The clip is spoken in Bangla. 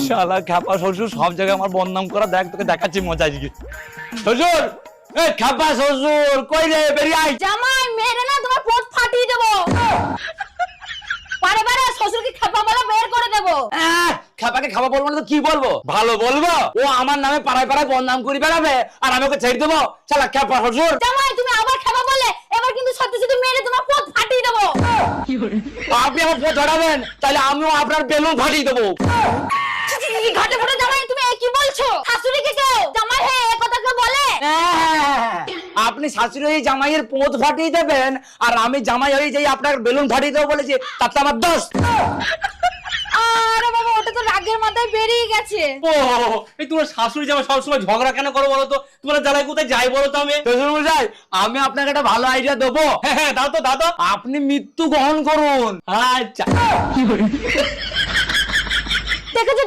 শালা খ্যাপা শ্বশুর সব জায়গায় আমার বদনাম করা, দেখ তোকে দেখাচ্ছি মজা আজকে। শ্বশুর, এই খ্যাপা শ্বশুর কই রে, বেরিয়ে আয়। জামাই মেরে না তোমার পোত ফাটিয়ে দেবো, বারে বারে শ্বশুরকে খেপা বলে বের করে দেবো। খ্যাপাকে খাওয়া বলবো না তো কি বলবো? ভালো বলবো? ও আমার নামে পাড়ায় পাড়ায় বদনাম করে বেড়াবে আর আমি ওকে ছেড়ে দেবো? শালা খ্যাপা শ্বশুর। জামাই তুমি আবার খেপা বলে এবার কিন্তু সত্যি সত্যি মেরে তোমার পোত ফাটিয়ে দেবো। আপনি আমার পোত ধরাবেন, তাহলে আমিও আপনার বেলুন ফাটিয়ে দেবো। ঘাটে ফুটে জামাই তুমি কি বলছো? শাশুড়িকে কেউ জামাই হয়ে এ কথা কেউ বলে? আপনি শাশুড়ি হয়ে জামাইয়ের পোত ফাটিয়ে দেবেন আর আমি জামাই হয়ে যাই আপনার বেলুন ফাটিয়ে দেবো বলেছি, তাতে আমার দোষ? আরে বাবা ওটা তো রাগের মাথায় বেরিয়ে গেছে। ও এই তোমার শাশুড়ি জামাই সবসময় ঝগড়া কেন করো বলো তো? তোমরা জ্বালায় কোথায় যাই বলো তো? শ্বশুর মশাই, আমি আপনাকে একটা ভালো আইডিয়া দেবো। হ্যাঁ দাও তো, দাও তো। আপনি মৃত্যু গ্রহণ করুন। আচ্ছা। দেখেছো